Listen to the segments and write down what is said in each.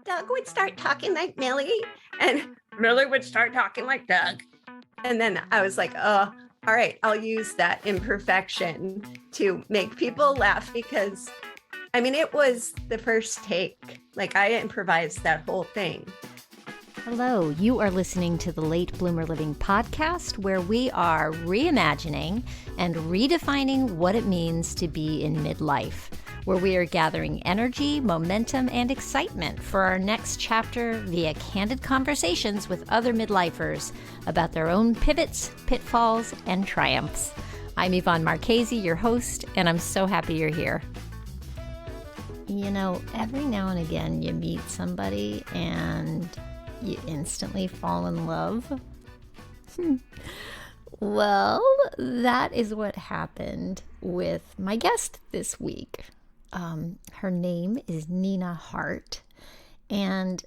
Doug would start talking like Millie, and Millie would start talking like Doug. And then I was like, oh, all right, I'll use that imperfection to make people laugh because, I mean, it was the first take. Like I improvised that whole thing. Hello, you are listening to the Late Bloomer Living podcast, where we are reimagining and redefining what it means to be in midlife, where we are gathering energy, momentum, and excitement for our next chapter via candid conversations with other midlifers about their own pivots, pitfalls, and triumphs. I'm Yvonne Marchese, your host, and I'm so happy you're here. You know, every now and again you meet somebody and you instantly fall in love. Well, that is what happened with my guest this week. Her name is Nina Hart, and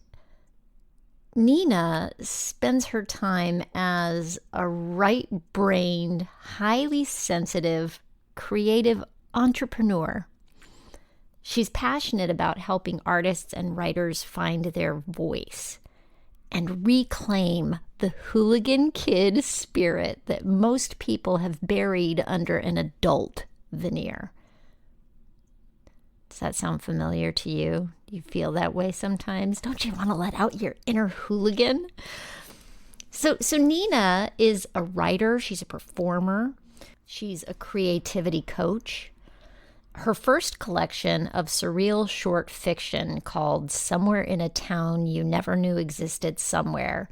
Nina spends her time as a right-brained, highly sensitive, creative entrepreneur. She's passionate about helping artists and writers find their voice and reclaim the hooligan kid spirit that most people have buried under an adult veneer. Does that sound familiar to you? Do you feel that way sometimes? Don't you want to let out your inner hooligan? So Nina is a writer. She's a performer. She's a creativity coach. Her first collection of surreal short fiction, called Somewhere in a Town You Never Knew Existed Somewhere,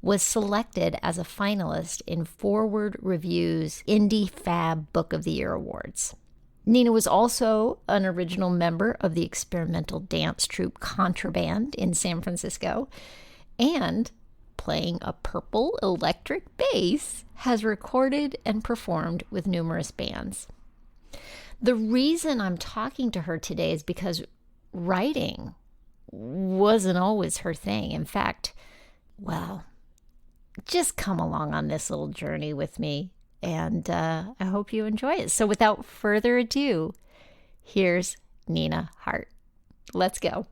was selected as a finalist in Forward Review's Indie Fab Book of the Year Awards. Nina was also an original member of the experimental dance troupe Contraband in San Francisco, and playing a purple electric bass, has recorded and performed with numerous bands. The reason I'm talking to her today is because writing wasn't always her thing. In fact, well, just come along on this little journey with me, and I hope you enjoy it. So without further ado, here's Nina Hart. Let's go.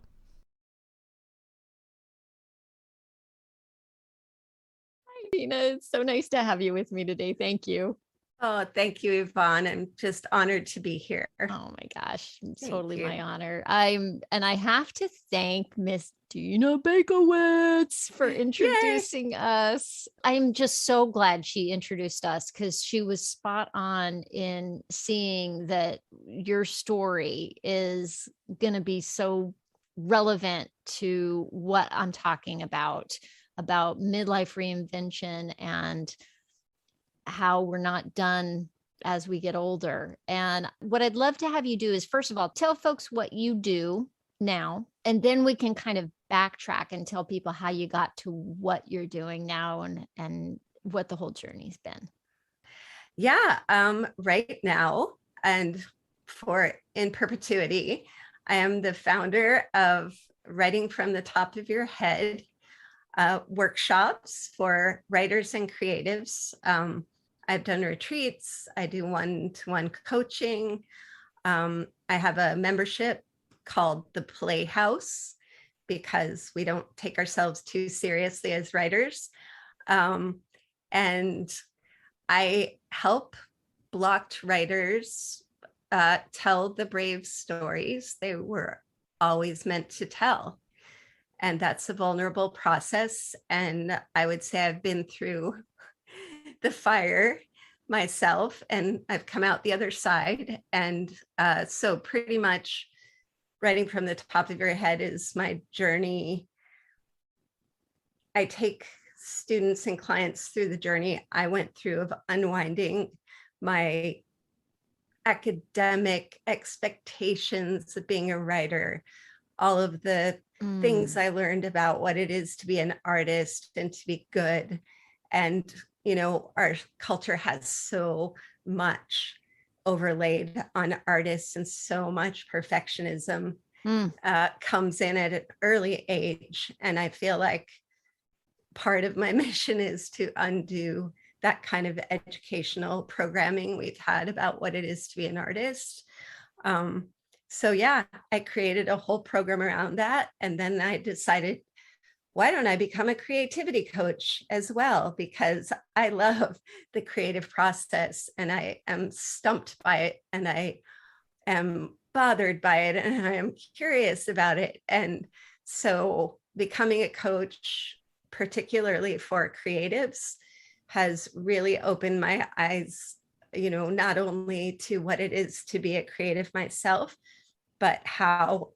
Hi, Nina. It's so nice to have you with me today. Thank you. Oh, thank you, Yvonne. I'm just honored to be here. Oh my gosh, it's totally my honor. And I have to thank Miss Dina Bakowitz for introducing us. I'm just so glad she introduced us because she was spot on in seeing that your story is going to be so relevant to what I'm talking about midlife reinvention and how we're not done as we get older. And what I'd love to have you do is, first of all, tell folks what you do now, and then we can kind of backtrack and tell people how you got to what you're doing now and what the whole journey's been. Yeah, right now and for in perpetuity, I am the founder of Writing from the Top of Your Head workshops for writers and creatives. I've done retreats. I do one-to-one coaching. I have a membership called the Playhouse because we don't take ourselves too seriously as writers. And I help blocked writers tell the brave stories they were always meant to tell. And that's a vulnerable process. And I would say I've been through the fire myself, and I've come out the other side. And so pretty much Writing from the Top of Your Head is my journey. I take students and clients through the journey I went through of unwinding my academic expectations of being a writer, all of the things I learned about what it is to be an artist and to be good. And, you know, our culture has so much overlaid on artists, and so much perfectionism comes in at an early age. And I feel like part of my mission is to undo that kind of educational programming we've had about what it is to be an artist. So yeah, I created a whole program around that. And then I decided, why don't I become a creativity coach as well? Because I love the creative process and I am stumped by it and I am bothered by it and I am curious about it. And so becoming a coach, particularly for creatives, has really opened my eyes, not only to what it is to be a creative myself, but how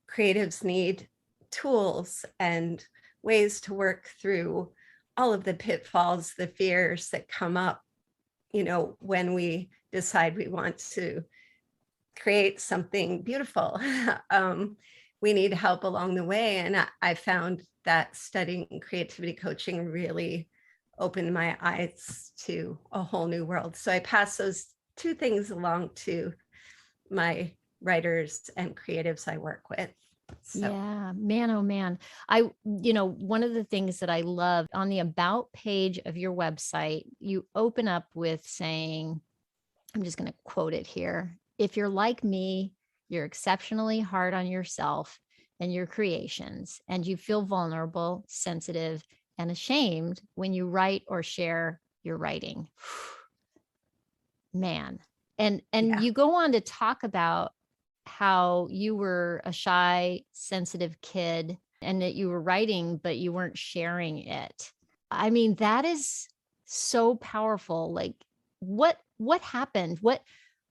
creatives need tools and ways to work through all of the pitfalls, the fears that come up, when we decide we want to create something beautiful. We need help along the way. And I found that studying creativity coaching really opened my eyes to a whole new world. So I pass those two things along to my writers and creatives I work with. So Yeah, man, oh man. One of the things that I love on the about page of your website, you open up with saying, I'm just going to quote it here. If you're like me, you're exceptionally hard on yourself and your creations, and you feel vulnerable, sensitive, and ashamed when you write or share your writing. Man. And yeah, you go on to talk about how you were a shy, sensitive kid and that you were writing, but you weren't sharing it. I mean, that is so powerful. Like what happened?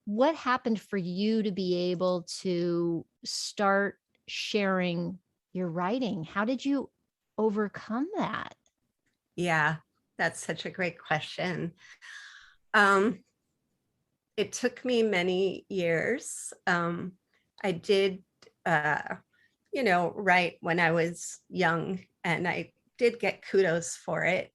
What happened for you to be able to start sharing your writing? How did you overcome that? yeah, that's such a great question. Um, it took me many years. I did, write when I was young, and I did get kudos for it.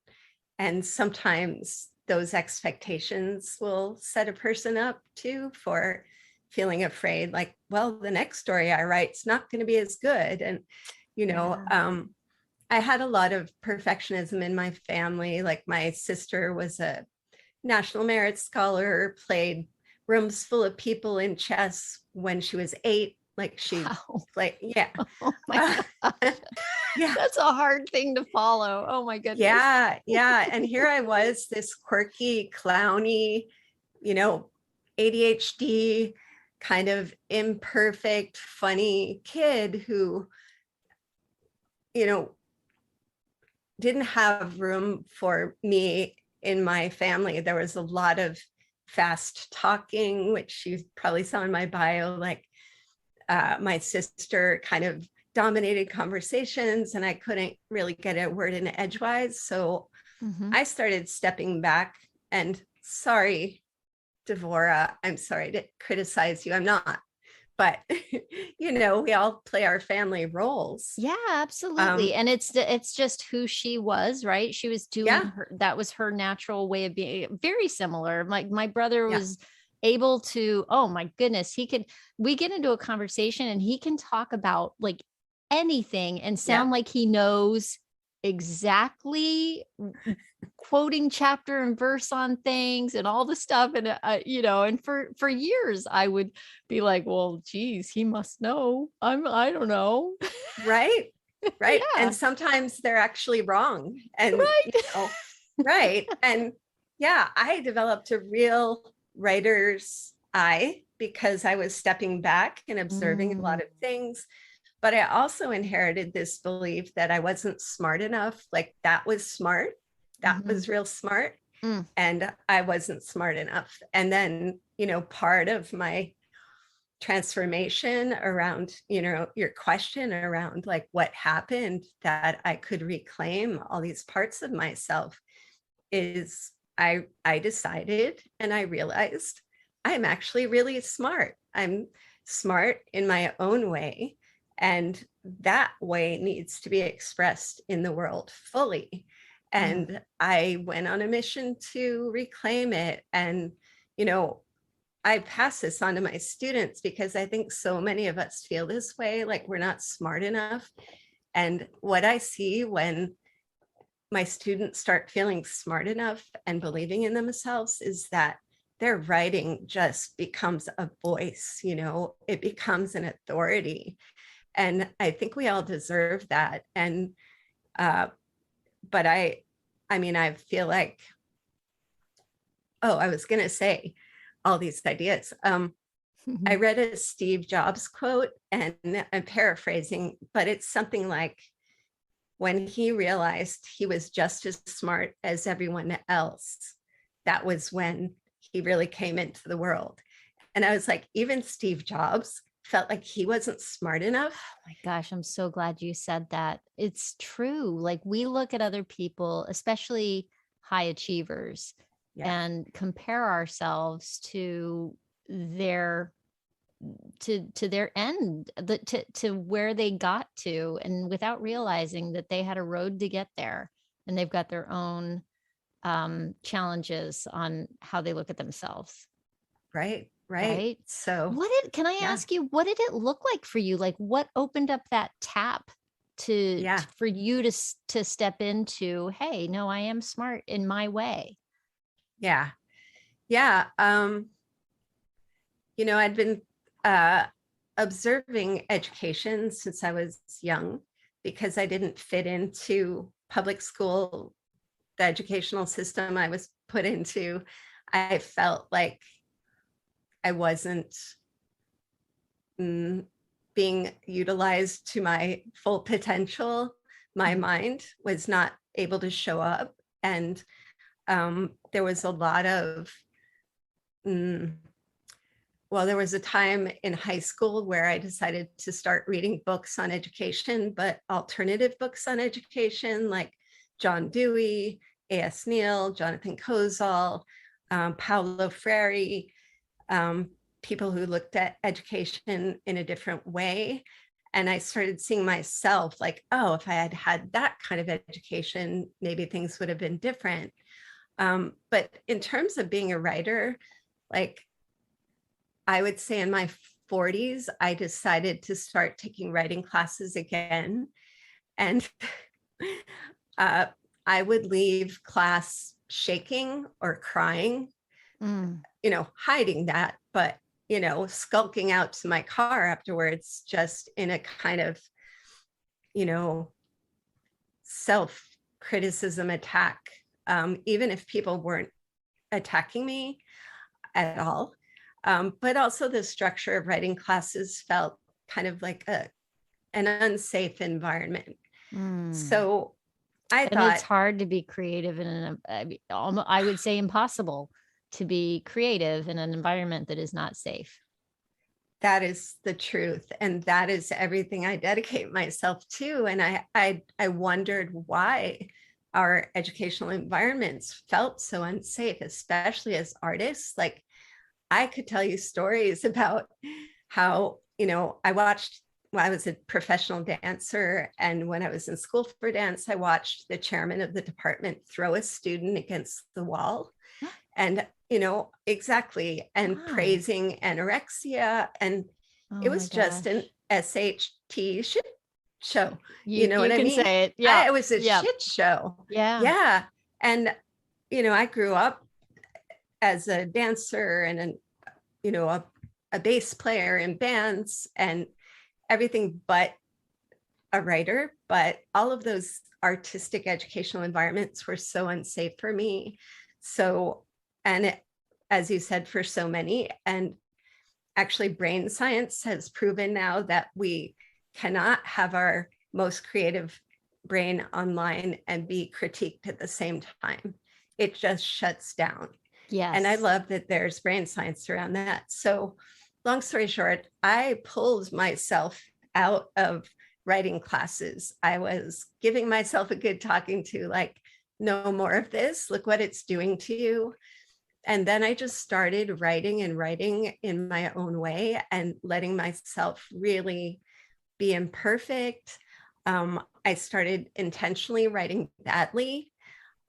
And sometimes those expectations will set a person up too for feeling afraid, like, well, the next story I write is not going to be as good. And, you know, Yeah. um, I had a lot of perfectionism in my family. Like my sister was a National Merit Scholar, played rooms full of people in chess when she was 8. Like she Wow. played, yeah. Oh my Uh, gosh. yeah. That's a hard thing to follow. Oh my goodness. Yeah. Yeah. And here I was, this quirky, clowny, you know, ADHD, kind of imperfect, funny kid who, you know, didn't have room for me in my family. There was a lot of fast talking, which you probably saw in my bio. Like my sister kind of dominated conversations and I couldn't really get a word in edgewise. So Mhm. I started stepping back and sorry, Devora, I'm sorry to criticize you. I'm not, but we all play our family roles. Yeah, absolutely. Um, And it's just who she was, right? She was doing yeah, her, that was her natural way of being, very similar. My brother yeah, was able to, oh my goodness, we get into a conversation and he can talk about like anything and yeah, sound like he knows exactly, quoting chapter and verse on things and all the stuff. And and for years I would be like, well, geez, he must know. I don't know. right, right. Yeah. And sometimes they're actually wrong. And, Right. right. And yeah, I developed a real writer's eye because I was stepping back and observing a Mm, lot of things. But I also inherited this belief that I wasn't smart enough. Like that was smart. That mhm, was real smart. mm, And I wasn't smart enough. And then, part of my transformation around, your question around like what happened that I could reclaim all these parts of myself is I decided and I realized I'm actually really smart. I'm smart in my own way. And that way needs to be expressed in the world fully. mm. And I went on a mission to reclaim it. And, you know, I pass this on to my students because I think so many of us feel this way, like we're not smart enough. And what I see when my students start feeling smart enough and believing in themselves is that their writing just becomes a voice, it becomes an authority. And I think we all deserve that. And, but I mean, I feel like, oh, I was going to say all these ideas. I read a Steve Jobs quote, and I'm paraphrasing, but it's something like, when he realized he was just as smart as everyone else, that was when he really came into the world. And I was like, even Steve Jobs felt like he wasn't smart enough. My gosh, I'm so glad you said that. It's true. Like we look at other people, especially high achievers, Yeah, and compare ourselves to their their end, to where they got to, and without realizing that they had a road to get there, and they've got their own challenges on how they look at themselves. right, right. Right. So, Can I yeah, ask you, what did it look like for you? Like what opened up that tap yeah, for you to step into, hey, no, I am smart in my way. yeah, yeah. I'd been uh, observing education since I was young because I didn't fit into public school, the educational system I was put into. I felt like I wasn't mm, being utilized to my full potential. My Mhm. mind was not able to show up. And there was a lot of, mm, well, there was a time in high school where I decided to start reading books on education, but alternative books on education, like John Dewey, A.S. Neal, Jonathan Kozol, Paulo Freire, um, people who looked at education in a different way. And I started seeing myself like, oh, if I had had that kind of education, maybe things would have been different. But in terms of being a writer, like I would say in my 40s, I decided to start taking writing classes again. And uh, I would leave class shaking or crying, Mm. hiding that, but, skulking out to my car afterwards, just in a kind of, you know, self criticism attack, even if people weren't attacking me at all. But also the structure of writing classes felt kind of like an unsafe environment. Mm. So I And it's thought hard to be creative in an, I mean, I would say impossible to be creative in an environment that is not safe. that is the truth. And that is everything I dedicate myself to. And I wondered why our educational environments felt so unsafe, especially as artists. Like I could tell you stories about how, I was a professional dancer. And when I was in school for dance, I watched the chairman of the department throw a student against the wall. And, exactly. And Wow. praising anorexia. And Oh it my was just an gosh. SHT shit show. You know what You I can mean? say it. Yeah. It was a Yeah. shit show. Yeah. Yeah. And, I grew up as a dancer and a bass player in bands and everything but a writer. But all of those artistic educational environments were so unsafe for me. So, and it, as you said, for so many. And actually, brain science has proven now that we cannot have our most creative brain online and be critiqued at the same time. It just shuts down. And I Yes. love that there's brain science around that. So, long story short, I pulled myself out of writing classes. I was giving myself a good talking to, like, no more of this. Look what it's doing to you. And then I just started writing and writing in my own way and letting myself really be imperfect. I started intentionally writing badly,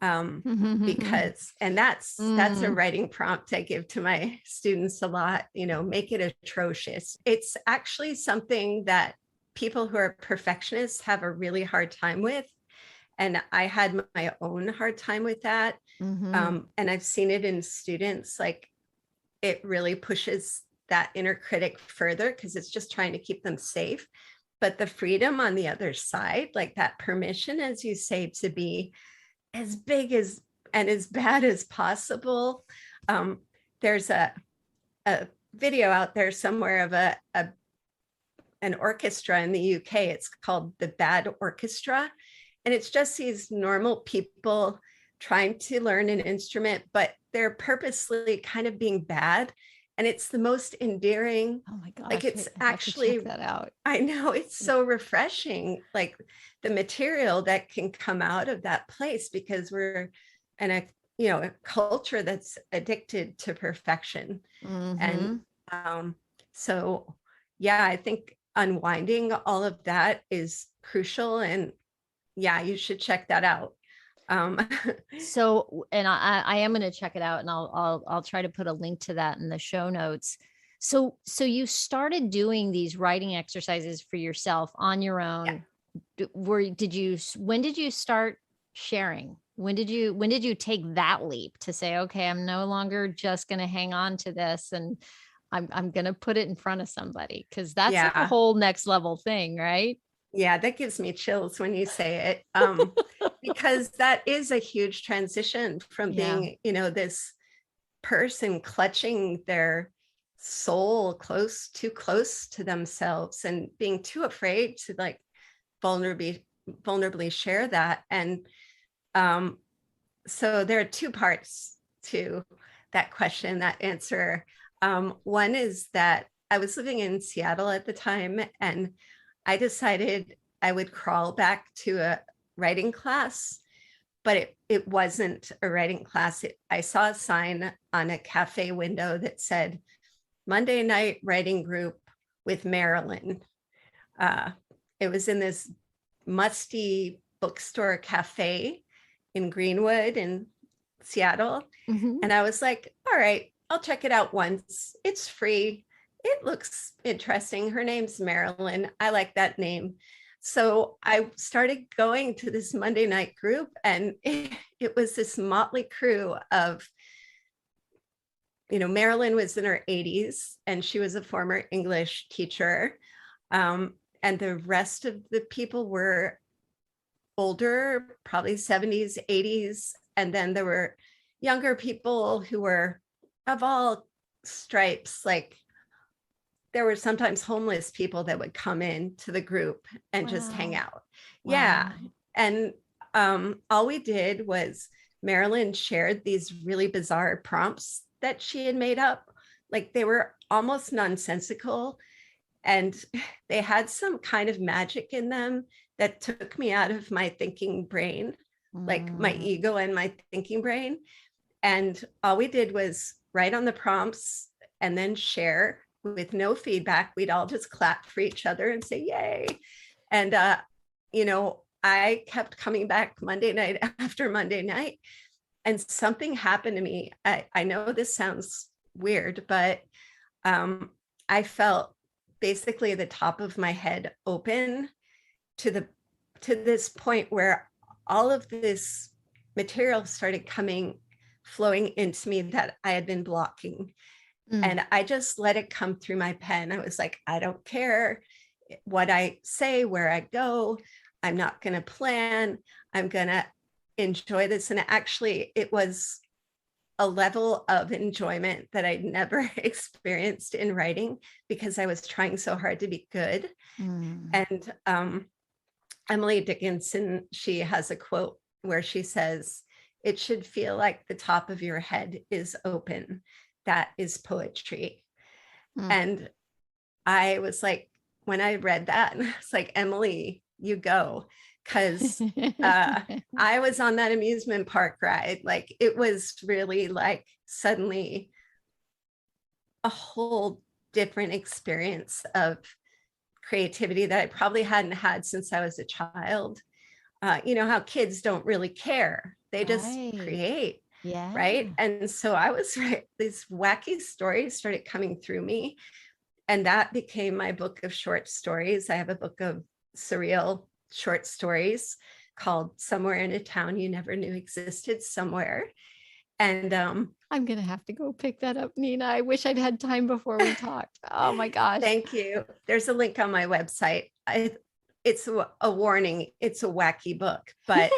because, and that's a Mm. writing prompt I give to my students a lot, make it atrocious. It's actually something that people who are perfectionists have a really hard time with. And I had my own hard time with that. Hmm. And I've seen it in students. Like it really pushes that inner critic further because it's just trying to keep them safe. But the freedom on the other side, like that permission, as you say, to be as big as and as bad as possible. There's a video out there somewhere of an orchestra in the UK. It's called the Bad Orchestra. And it's just these normal people trying to learn an instrument, but they're purposely kind of being bad. And it's the most endearing. Oh my gosh. Like it's I have to actually, check that out. I know it's so refreshing, like the material that can come out of that place, because we're in a culture that's addicted to perfection. And so, yeah, I think unwinding all of that is crucial. And yeah, you should check that out. Um, So, and I am going to check it out, and I'll try to put a link to that in the show notes. So you started doing these writing exercises for yourself on your yeah. own. When did you start sharing? When did you take that leap to say, okay, I'm no longer just going to hang on to this, and I'm going to put it in front of somebody? Because that's like a Yeah. whole next level thing, right? Yeah, that gives me chills when you say it. Because that is a huge transition from Yeah. being, this person clutching their soul too close to themselves and being too afraid to like vulnerably share that. And um, so there are two parts to that question, that answer. One is that I was living in Seattle at the time, and I decided I would crawl back to a writing class, but it wasn't a writing class. I saw a sign on a cafe window that said Monday night writing group with Marilyn. Uh, it was in this musty bookstore cafe in Greenwood in Seattle. Mhm. And I was like, all right, I'll check it out once. It's free. It looks interesting. Her name's Marilyn. I like that name. So I started going to this Monday night group, and it was this motley crew of, Marilyn was in her 80s and she was a former English teacher. And the rest of the people were older, probably 70s, 80s. And then there were younger people who were of all stripes. Like there were sometimes homeless people that would come in to the group and just hang Wow. out. Yeah. Wow. And all we did was Marilyn shared these really bizarre prompts that she had made up. Like they were almost nonsensical, and they had some kind of magic in them that took me out of my thinking brain, like my Mm. ego and my thinking brain. And all we did was write on the prompts and then share with no feedback. We'd all just clap for each other and say, yay. And, I kept coming back Monday night after Monday night, and something happened to me. I know this sounds weird, but I felt basically the top of my head open to this point where all of this material started flowing into me that I had been blocking. Mm. And I just let it come through my pen. I was like, I don't care what I say, where I go. I'm not going to plan. I'm going to enjoy this. And actually, it was a level of enjoyment that I'd never experienced in writing because I was trying so hard to be good. Mm. And Emily Dickinson, she has a quote where she says, "It should feel like the top of your head is open. That is poetry." Mm. And I was like, when I read that, I was like, Emily, you go. Because I was on that amusement park ride. Like it was really like suddenly a whole different experience of creativity that I probably hadn't had since I was a child. You know how kids don't really care, they just Right. create. Yeah. Right. And so I was right, these wacky stories started coming through me. And that became my book of short stories. I have a book of surreal short stories called Somewhere in a Town You Never Knew Existed Somewhere. And I'm going to have to go pick that up, Nina. I wish I'd had time before we talked. Oh my gosh. Thank you. There's a link on my website. It's a warning. It's a wacky book, but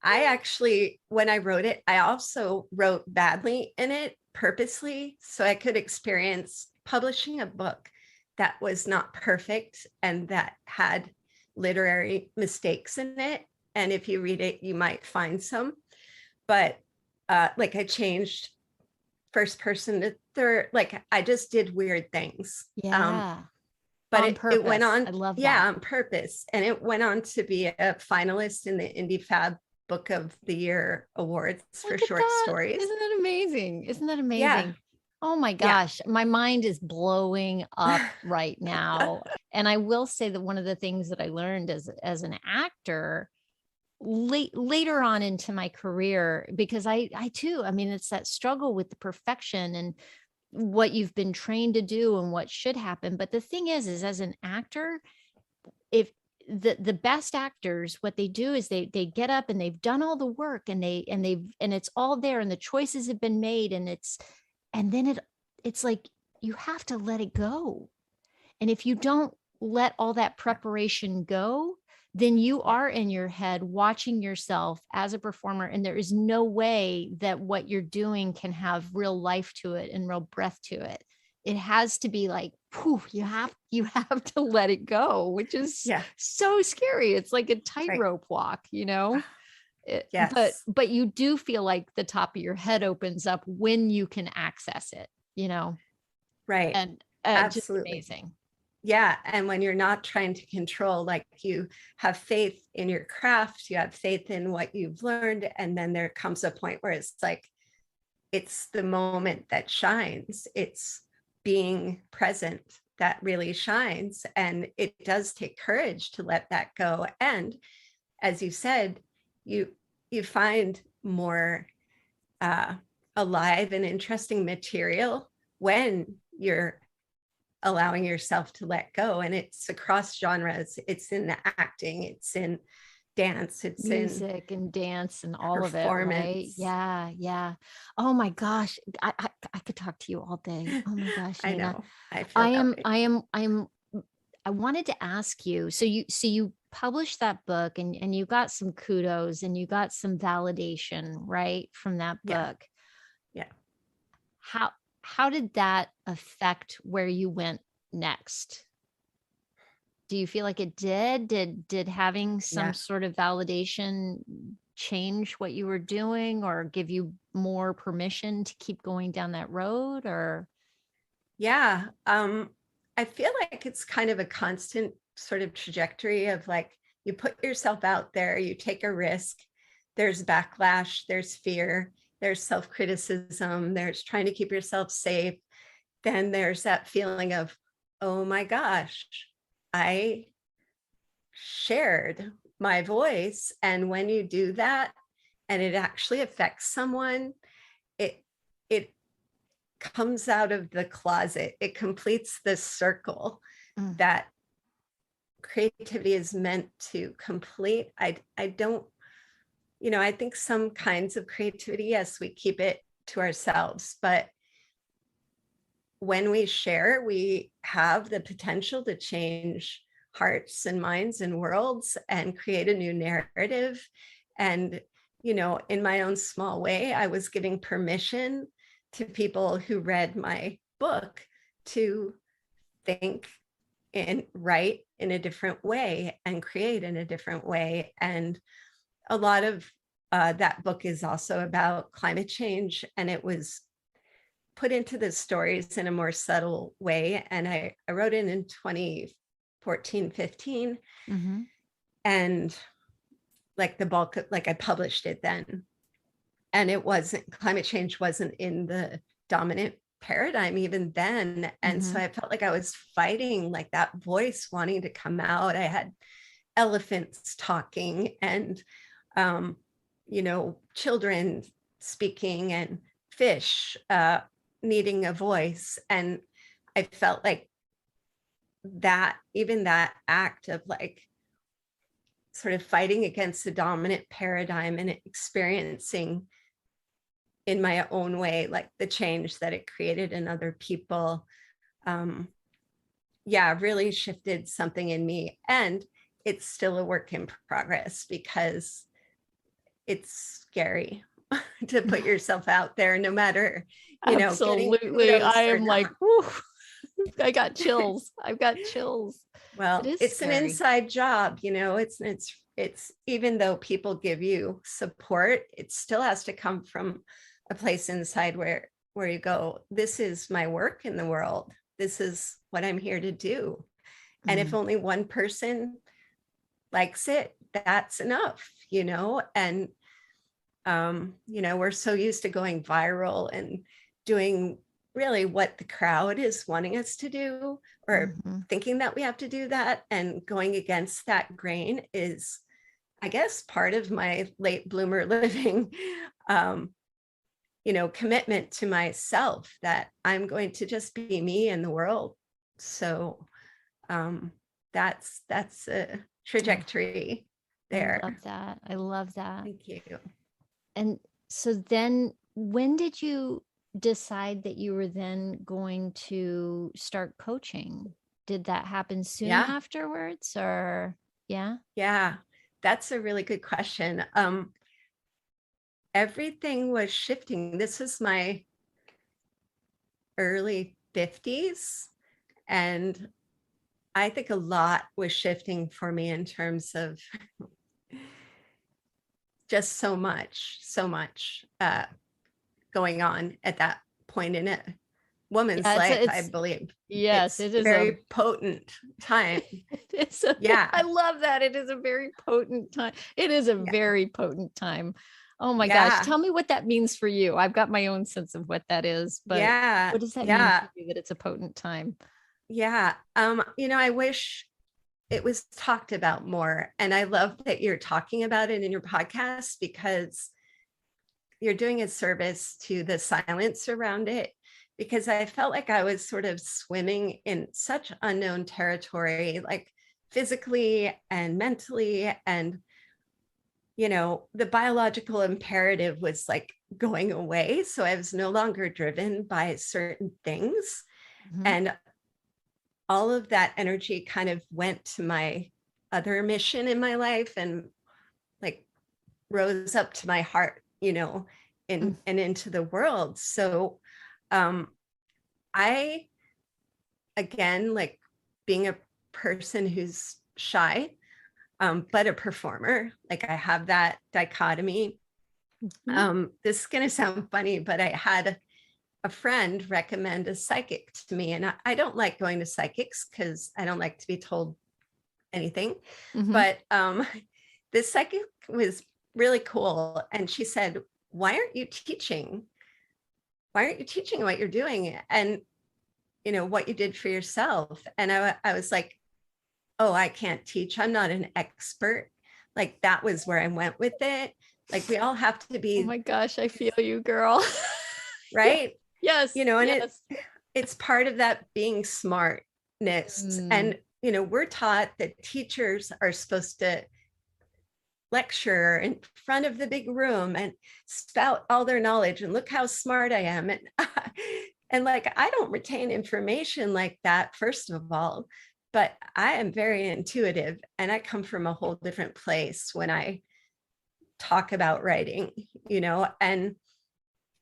I actually, when I wrote it, I also wrote badly in it purposely so I could experience publishing a book that was not perfect and that had literary mistakes in it. And if you read it, you might find some. But like I changed first person to third, like I just did weird things. Yeah. But On it went purpose. on, I love yeah, that. on purpose. And it went on to be a finalist in the Indie Fab Book of the Year awards for Look at short that. stories. Isn't that amazing? Isn't that Yeah, amazing? Oh my yeah. gosh, my mind is blowing up right now. And I will say that one of the things that I learned as an actor later on into my career, because I too, I mean, it's that struggle with the perfection and what you've been trained to do and what should happen. But the thing is as an actor, if the best actors, what they do is they get up and they've done all the work and it's all there and the choices have been made and then it's like you have to let it go. And if you don't let all that preparation go, then you are in your head watching yourself as a performer. And there is no way that what you're doing can have real life to it and real breath to it. It has to be like, poof, you have to let it go, which is Yeah, so scary. It's like a right. tightrope walk, you know? Yes, But you do feel like the top of your head opens up when you can access it, you know? right. And just Absolutely. amazing. Yeah. And when you're not trying to control, like you have faith in your craft, you have faith in what you've learned. And then there comes a point where it's like, it's the moment that shines. It's being present that really shines. And it does take courage to let that go. And as you said, you you find more uh, alive and interesting material when you're allowing yourself to let go. And it's across genres. It's in the acting, it's in dance, it's in Music and dance and all of it, right? performance. Yeah, yeah. Oh my gosh, I could talk to you all day. Oh my gosh, I Nina. know. I feel I that am way. I am I'm I wanted to ask you, so you published that book and you got some kudos and you got some validation, right, from that Yeah. book. Yeah. How how did that affect where you went next? Do you feel like it did? Did having some Yeah. sort of validation change what you were doing or give you more permission to keep going down that road or Yeah. I feel like it's kind of a constant sort of trajectory of like you put yourself out there, you take a risk, there's backlash, there's fear, there's self-criticism, there's trying to keep yourself safe. Then there's that feeling of, oh my gosh, I shared my voice. And when you do that and it actually affects someone, it it comes out of the closet. It completes this circle Mm, that creativity is meant to complete. I don't, I think some kinds of creativity, yes, we keep it to ourselves, but when we share, we have the potential to change hearts and minds and worlds and create a new narrative. And, in my own small way, I was giving permission to people who read my book to think and write in a different way and create in a different way. And a lot of that book is also about climate change, and it was put into the stories in a more subtle way. And I wrote it in 2014, 15. mhm, And like the bulk, like I published it then. And it wasn't, climate change wasn't in the dominant paradigm even then. And so mhm. I felt like I was fighting like that voice wanting to come out. I had elephants talking and, children speaking and fish needing a voice. And I felt like that, even that act of like sort of fighting against the dominant paradigm and experiencing in my own way, like the change that it created in other people, yeah, really shifted something in me. And it's still a work in progress because it's scary to put yourself out there, no matter, getting Absolutely. I kudos or am like, not. whew, I got chills. I've got chills. It Well, is it's an scary. inside job, it's even though people give you support, it still has to come from a place inside where you go, this is my work in the world. This is what I'm here to do. And if Mm. only one person likes it, that's enough, and we're so used to going viral and doing really what the crowd is wanting us to do, or Mhm. thinking that we have to do that, and going against that grain is, I guess, part of my late bloomer living, commitment to myself, that I'm going to just be me in the world. So that's a Oh, trajectory I there. love that. I love that. Thank you. And so then when did you decide that you were then going to start coaching? Did that happen soon Yeah. afterwards or yeah? Yeah, that's a really good question. Everything was shifting. This is my early 50s, and I think a lot was shifting for me in terms of just so much going on at that point in a woman's Yeah, life, I it's believe. yes, It's it a is a very potent time. it's a Yeah, I love that. It is a very potent time. It is a yeah, very potent time. Oh my gosh. yeah, Tell me what that means for you. I've got my own sense of what that is, but yeah, what does that mean for yeah, you that it's a potent time? yeah. I wish it was talked about more. And I love that you're talking about it in your podcast, because you're doing a service to the silence around it. Because I felt like I was sort of swimming in such unknown territory, like physically and mentally. And, the biological imperative was like going away. So I was no longer driven by certain things. Mhm. And all of that energy kind of went to my other mission in my life, and like rose up to my heart, Mm. and into the world. So um I, again, like being a person who's shy, but a performer, like I have that dichotomy. Mhm. This is going to sound funny, but I had a friend recommend a psychic to me, and I don't like going to psychics because I don't like to be told anything. Mhm. But this psychic was really cool. And she said, why aren't you teaching? Why aren't you teaching what you're doing? And, what you did for yourself. And I was like, oh, I can't teach. I'm not an expert. Like that was where I went with it. Like we all have to Oh be, my gosh, I feel you, girl. Yeah. right. Yes. And Yes. it's part of that being smartness. Mm. And, we're taught that teachers are supposed to lecture in front of the big room and spout all their knowledge and look how smart I am. And and like I don't retain information like that, first of all, but I am very intuitive, and I come from a whole different place when I talk about writing, and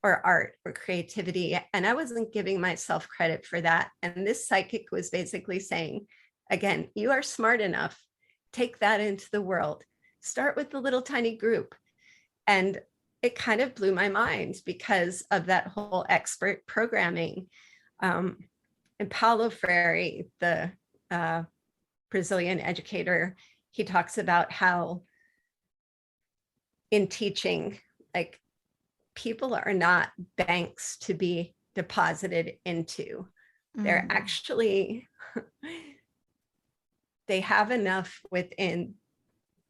or art or creativity. And I wasn't giving myself credit for that. And this psychic was basically saying, again, you are smart enough. Take that into the world. Start with the little tiny group. And it kind of blew my mind because of that whole expert programming. And Paulo Freire, the Brazilian educator, he talks about how in teaching, like people are not banks to be deposited into. They're Mm. actually, they have enough within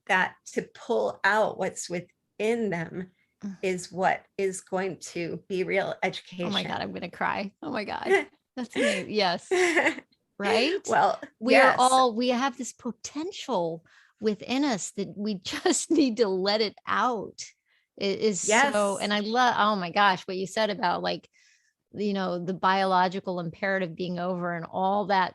that to pull out what's within them Mm. is what is going to be real Oh my God, education. I'm gonna cry. Oh my God. That's amazing. Yes. Right? Well, yes, We have this potential within us that we just need to let it out. It is so, Yes. and I love, oh my gosh, what you said about like, the biological imperative being over and all that,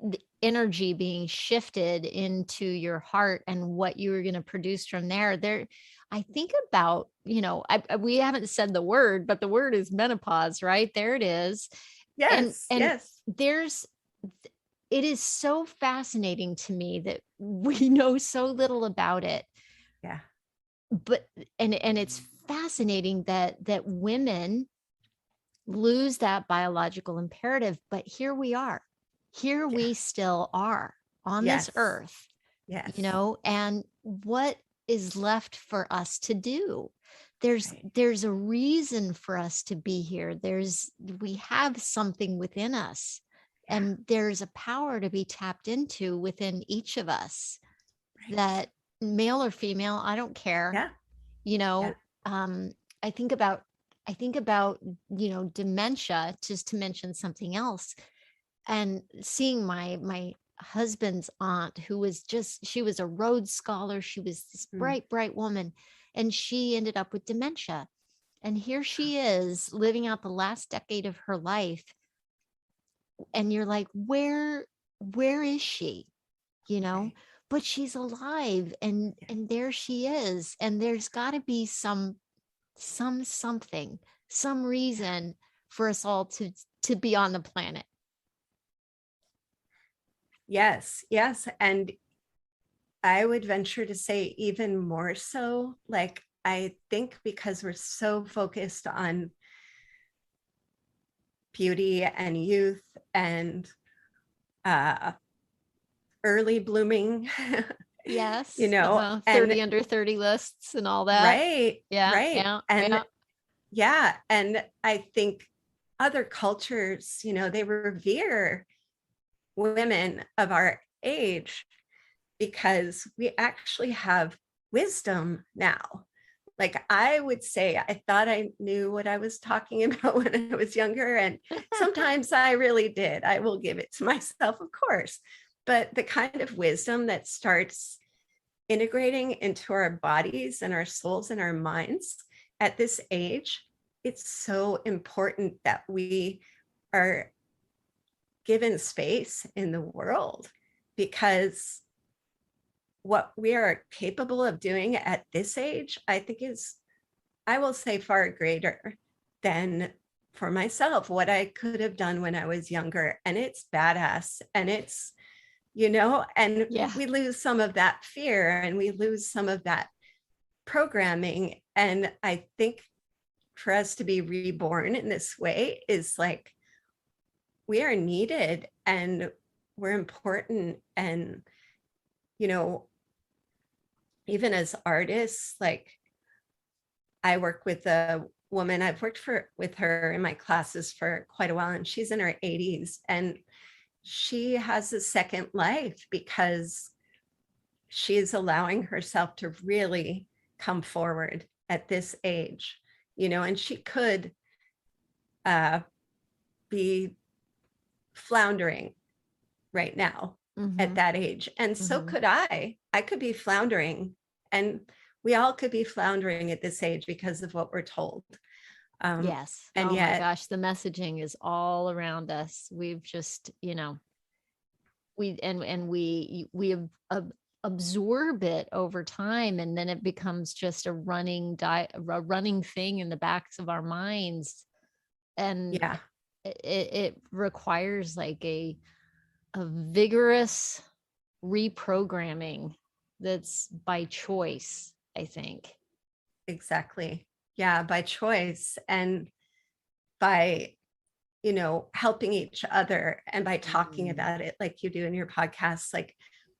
the energy being shifted into your heart and what you were going to produce from there. I think about, we haven't said the word, but the word is menopause, right? There it is. And Yes. Yes. there's it is so fascinating to me that we know so little about it. Yeah. But and it's fascinating that women lose that biological imperative, but here we are. Here Yeah. we still are on this Yes. earth, Yes. and what is left for us to do? there's Right. there's a reason for us to be here. We have something within us, Yeah. and there's a power to be tapped into within each of us, Right. that male or female, I don't care. Yeah. you Yeah. know I think about dementia, just to mention something else, and seeing my husband's aunt, who was just she was a Rhodes Scholar. She was this Mm. bright woman, and she ended up with dementia, and here she is living out the last decade of her life, and you're like, where is she? you know Right. but she's alive, and Yeah. there she is, and there's got to be something, some Yeah. reason for us all to be on the planet. Yes. Yes. And I would venture to say even more so, like, I think because we're so focused on beauty and youth and uh, early blooming, Yes. 30 and under 30 lists and all that. right, Yeah, right. yeah, And yeah. yeah, and I think other cultures, they revere women of our age because we actually have wisdom now. Like, I would say, I thought I knew what I was talking about when I was younger. And sometimes I really did. I will give it to myself, of course. But the kind of wisdom that starts integrating into our bodies and our souls and our minds at this age, it's so important that we are given space in the world, because what we are capable of doing at this age, I think is, I will say, far greater than for myself, what I could have done when I was younger. And it's badass. And and Yeah. we lose some of that fear and we lose some of that programming. And I think for us to be reborn in this way is like, we are needed and we're important. And, you know, even as artists, like, I work with a woman, I've worked with her in my classes for quite a while, and she's in her 80s, and she has a second life because she is allowing herself to really come forward at this age, and she could uh, be floundering right now at Mm-hmm. that age. And so Mm-hmm. could I. I could be floundering, and we all could be floundering at this age because of what we're told. Yes. And Oh my yet, gosh, the messaging is all around us. We've just, absorb it over time, and then it becomes just a running thing in the backs of our minds, and yeah, it requires like a vigorous reprogramming that's by choice, I think. exactly. Yeah, by choice and by, helping each other and by talking about it like you do in your podcast. Like,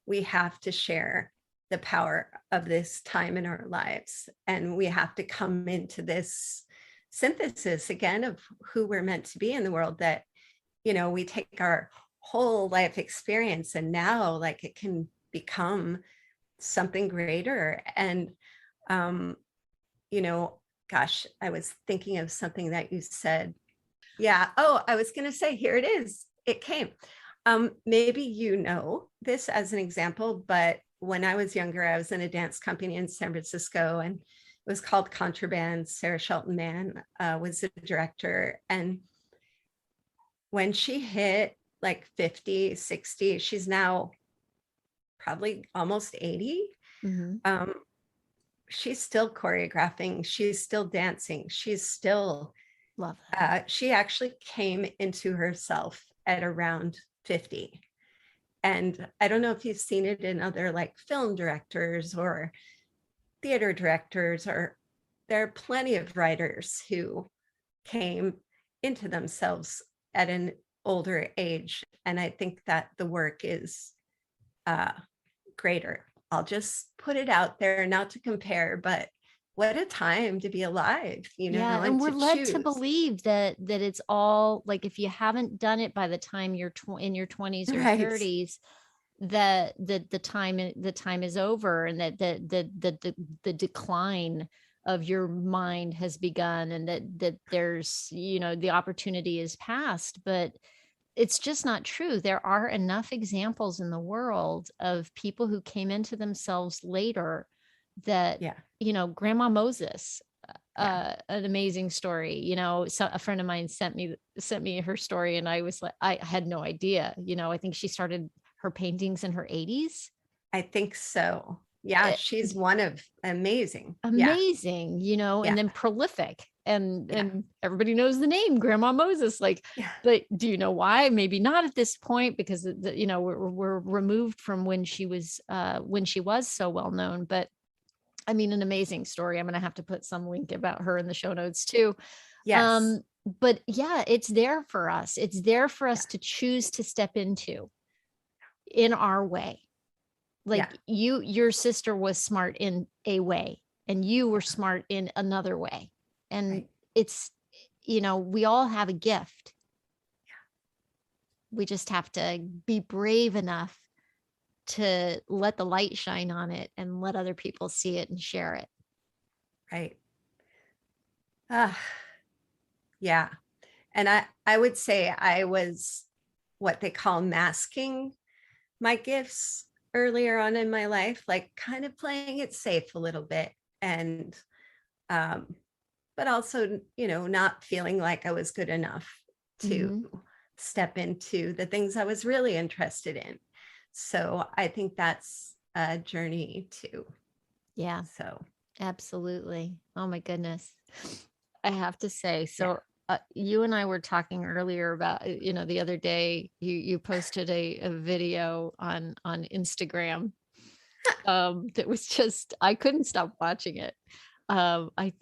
we have to share the power of this time in our lives, and we have to come into this synthesis again of who we're meant to be in the world, that, we take our whole life experience and now, like, it can become something greater. And um you know gosh, I was thinking of something that you said. Yeah. Oh, I was going to say, here it is. It came. Maybe this as an example, but when I was younger, I was in a dance company in San Francisco, and was called Contraband. Sarah Shelton Mann was the director. And when she hit like 50, 60, she's now probably almost 80. Mm-hmm. She's still choreographing. She's still dancing. She's still, Love that. she actually came into herself at around 50. And I don't know if you've seen it in other like film directors or theater directors, or there are plenty of writers who came into themselves at an older age. And I think that the work is greater. I'll just put it out there, not to compare, but what a time to be alive, Yeah, and and we're to led to choose. believe that it's all like, if you haven't done it by the time you're in your 20s or Right. 30s, that the time is over, and that the decline of your mind has begun, and that there's, the opportunity is past. But it's just not true. There are enough examples in the world of people who came into themselves later, that, Yeah. Grandma Moses, Yeah. an amazing story. So a friend of mine sent me her story, and I was like, I had no idea. I think she started her paintings in her 80s. I think so. Yeah. Eh, She's one of amazing. Yeah. Amazing, Yeah. and then prolific, and Yeah. everybody knows the name Grandma Moses. Like, Yeah. but do you know why? Maybe not at this point, because we're removed from when she was so well known. But I mean, an amazing story. I'm going to have to put some link about her in the show notes too. Yes. But yeah, it's there for us. It's there for Yeah. us to choose to step into in our way. Yeah. Like, your sister was smart in a way, and you were smart in another way. And Right. it's, we all have a gift. We just have to be brave enough to let the light shine on it, and let other people see it and share it. Right. Ah, yeah. And I would say I was what they call masking my gifts earlier on in my life, like kind of playing it safe a little bit. And um, but also, not feeling like I was good enough to Mm-hmm. step into the things I was really interested in. So I think that's a journey too. Yeah, So absolutely. Oh my goodness. I have to say, yeah. so you and I were talking earlier about, the other day you posted a video on Instagram, that was just, I couldn't stop watching it. I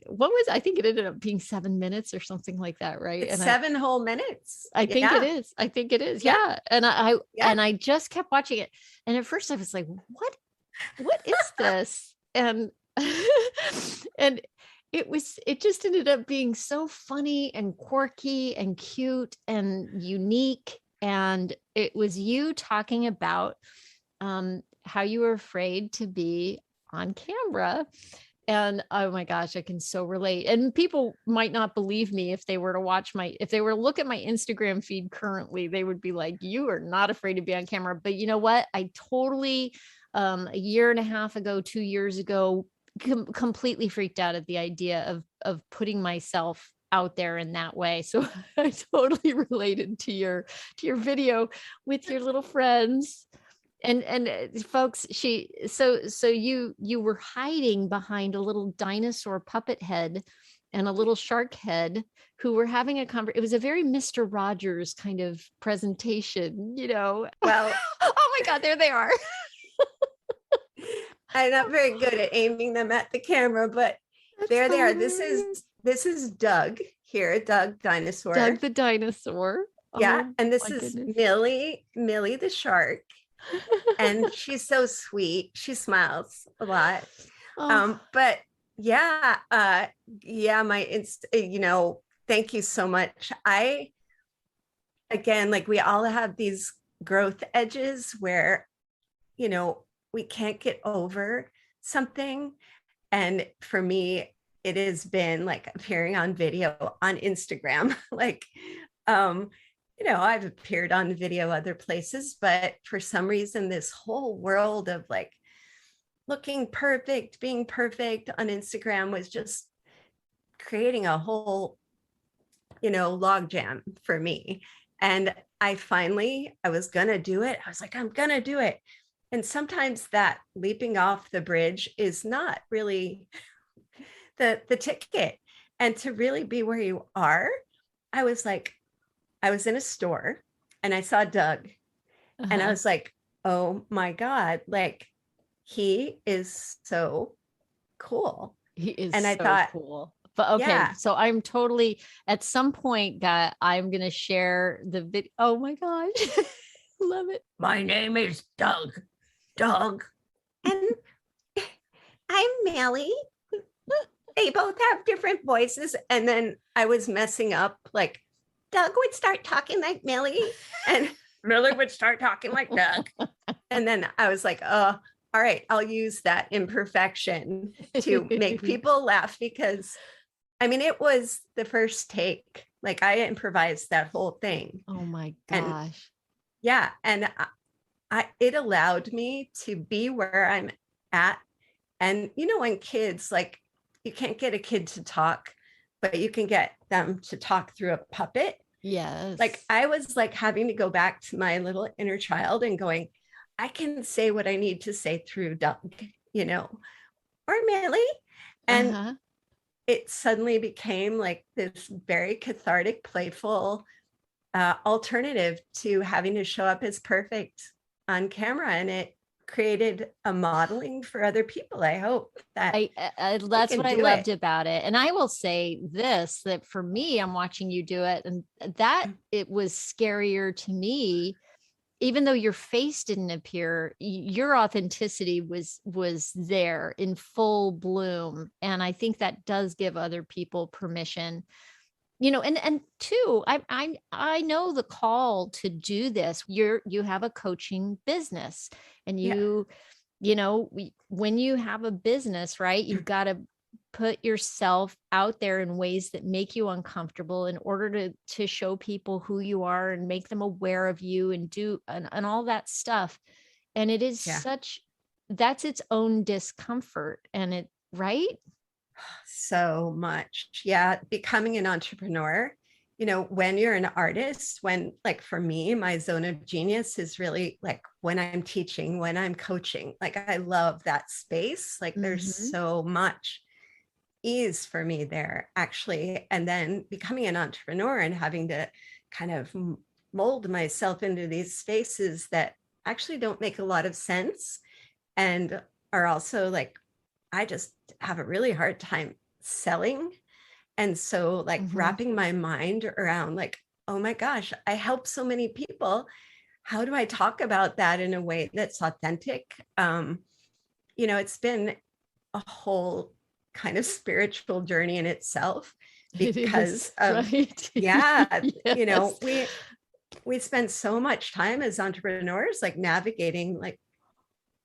think it ended up being 7 minutes or something like that, right? It's And 7 whole minutes. I think it Yeah. is. I think it is. Yeah. Yeah. And Yeah. I just kept watching it. And at first I was like, what is this? And and it just ended up being so funny and quirky and cute and unique. And it was you talking about how you were afraid to be on camera. And oh my gosh, I can so relate. And people might not believe me if they were to if they were to look at my Instagram feed currently, they would be like, you are not afraid to be on camera. But you know what? I totally, a year and a half ago, 2 years ago, completely freaked out at the idea of putting myself out there in that way. So I totally related to your video with your little friends. And folks, you were hiding behind a little dinosaur puppet head and a little shark head, who were having a conversation. It was a very Mr. Rogers kind of presentation, Well, Oh my God, there they are. I'm not very good at aiming them at the camera, but That's there they are. hilarious. This is Doug here, Doug dinosaur. Doug the dinosaur. Yeah. Oh And this my is goodness. Millie the shark. And she's so sweet. She smiles a lot. Oh, But yeah, yeah, thank you so much. Again, like, we all have these growth edges where, we can't get over something. And for me, it has been like appearing on video on Instagram. Like, I've appeared on video other places, but for some reason, this whole world of like looking perfect, being perfect on Instagram was just creating a whole, log jam for me. And I was gonna do it. I was like, I'm gonna do it. And sometimes that leaping off the bridge is not really the ticket. And to really be where you are, I was like, I was in a store and I saw Doug and I Uh-huh. was like, oh my God, like he is so cool. He is And I so thought, cool. But okay, yeah, so I'm totally at some point, I'm gonna share the video. Oh my gosh. Love it. my name is Doug. Doug. And I'm Melly. They both have different voices. And then I was messing up, like Doug would start talking like Millie, and Millie would start talking like Doug. And then I was like, oh, all right, I'll use that imperfection to make people laugh because I mean, it was the first take. Like I improvised that whole thing. Oh my And gosh. yeah, and it allowed me to be where I'm at. And when kids, like, you can't get a kid to talk, but you can get them to talk through a puppet. Like Yes. I was like having to go back to my little inner child and going, I can say what I need to say through Doug, or Millie. And Uh-huh. it suddenly became like this very cathartic, playful alternative to having to show up as perfect on camera. And it created a modeling for other people. I hope that they That's can what I do it. loved about it. And I will say this, that for me, I'm watching you do it, and that it was scarier to me, even though your face didn't appear, your authenticity was there in full bloom. And I think that does give other people permission, and two, I know the call to do this. You have a coaching business, and Yeah. when you have a business, right, you've got to put yourself out there in ways that make you uncomfortable in order to show people who you are and make them aware of you and and all that stuff. And it is Yeah. that's its own discomfort, and it, right? So much. Yeah. Becoming an entrepreneur, when you're an artist, when, like, for me, my zone of genius is really like when I'm teaching, when I'm coaching, like, I love that space. Like, there's Mhm. so much ease for me there, actually. And then becoming an entrepreneur and having to kind of mold myself into these spaces that actually don't make a lot of sense and are also like, I just have a really hard time selling. And so, like, Mhm. wrapping my mind around, like, oh my gosh, I help so many people. How do I talk about that in a way that's authentic? It's been a whole kind of spiritual journey in itself It because is, of, right? yeah, Yes. we spend so much time as entrepreneurs, like, navigating, like,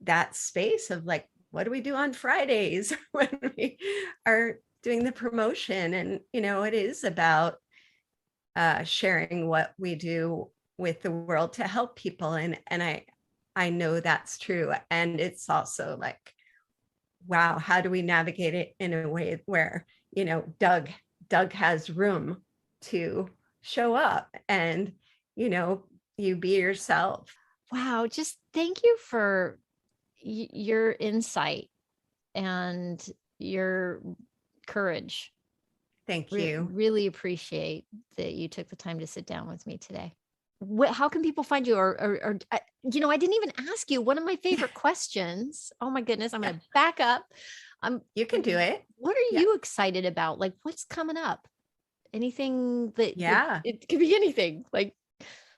that space of, like, what do we do on Fridays when we are doing the promotion? And it is about sharing what we do with the world to help people. And I know that's true. And it's also like, wow, how do we navigate it in a way where Doug has room to show up and you be yourself. Wow, just thank you for your insight and your courage. Thank you. Really appreciate that you took the time to sit down with me today. How can people find you? I didn't even ask you one of my favorite questions. Oh my goodness, I'm Yeah, going to back up. you can do it. What are Yeah. you excited about? Like, what's coming up? Anything that Yeah. it could be anything. Like,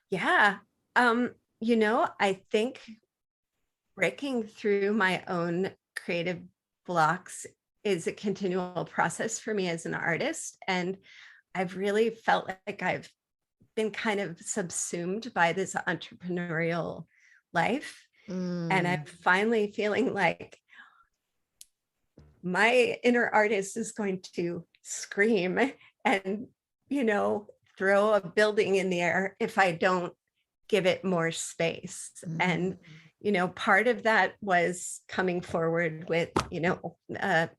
Yeah. I think breaking through my own creative blocks is a continual process for me as an artist. And I've really felt like I've been kind of subsumed by this entrepreneurial life. And I'm mm, finally feeling like my inner artist is going to scream and, throw a building in the air if I don't give it more space. mhm. And part of that was coming forward with,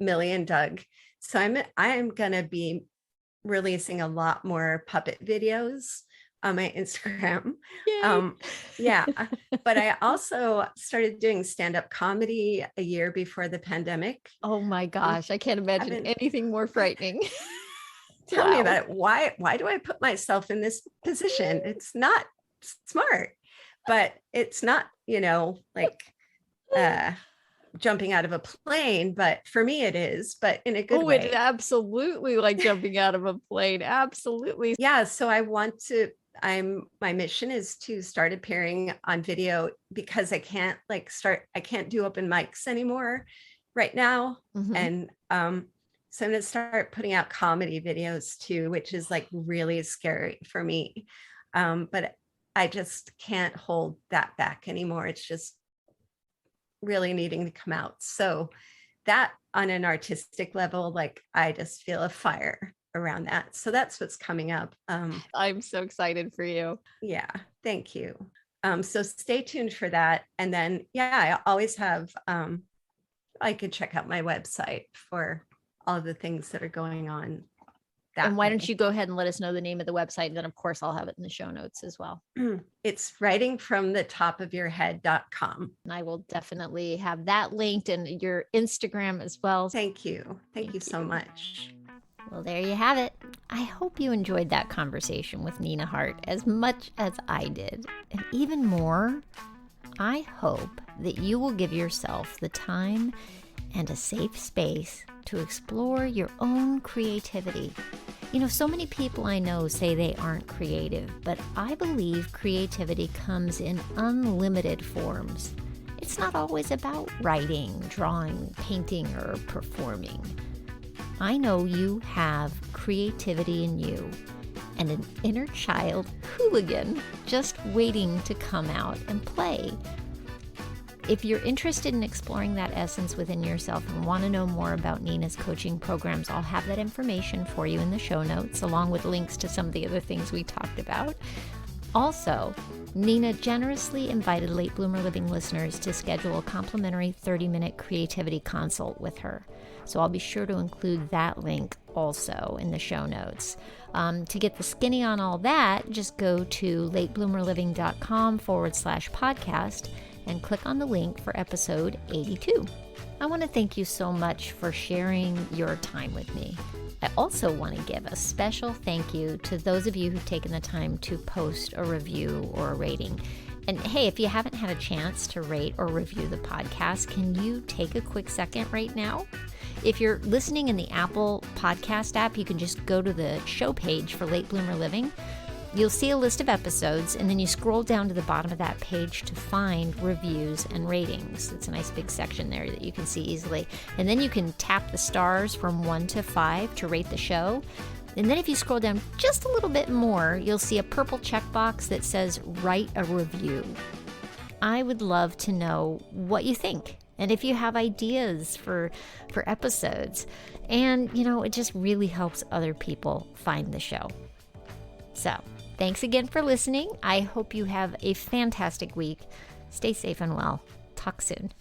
Millie and Doug. So I'm going to be releasing a lot more puppet videos on my Instagram. Yay. Yeah. But I also started doing stand-up comedy a year before the pandemic. Oh my gosh, I can't imagine anything more frightening. Tell me about it. Why do I put myself in this position? It's not smart, but it's not, like jumping out of a plane, but for me it is, but in a good way. It's absolutely like jumping out of a plane. Absolutely. Yeah. So my mission is to start appearing on video, because I can't do open mics anymore right now. Mhm. And so I'm going to start putting out comedy videos too, which is like really scary for me. But I just can't hold that back anymore. It's just really needing to come out. So that, on an artistic level, like I just feel a fire around that. So that's what's coming up. I'm so excited for you. Yeah, thank you. So stay tuned for that. And then, I always have, I could check out my website for all of the things that are going on. And why don't you go ahead and let us know the name of the website? And then of course I'll have it in the show notes as well. It's writingfromthetopofyourhead.com. And I will definitely have that linked, and your Instagram as well. Thank you. Thank you so much. Well, there you have it. I hope you enjoyed that conversation with Nina Hart as much as I did. And even more, I hope that you will give yourself the time and a safe space to explore your own creativity. So many people I know say they aren't creative, but I believe creativity comes in unlimited forms. It's not always about writing, drawing, painting, or performing. I know you have creativity in you and an inner child hooligan just waiting to come out and play. If you're interested in exploring that essence within yourself and want to know more about Nina's coaching programs, I'll have that information for you in the show notes, along with links to some of the other things we talked about. Also, Nina generously invited Late Bloomer Living listeners to schedule a complimentary 30-minute creativity consult with her. So I'll be sure to include that link also in the show notes. To get the skinny on all that, just go to latebloomerliving.com/podcast and click on the link for episode 82. I want to thank you so much for sharing your time with me. I also want to give a special thank you to those of you who've taken the time to post a review or a rating. And hey, if you haven't had a chance to rate or review the podcast, can you take a quick second right now? If you're listening in the Apple Podcast app, you can just go to the show page for Late Bloomer Living. You'll see a list of episodes, and then you scroll down to the bottom of that page to find reviews and ratings. It's a nice big section there that you can see easily. And then you can tap the stars from 1 to 5 to rate the show. And then if you scroll down just a little bit more, you'll see a purple checkbox that says write a review. I would love to know what you think, and if you have ideas for episodes. And, it just really helps other people find the show. So, thanks again for listening. I hope you have a fantastic week. Stay safe and well. Talk soon.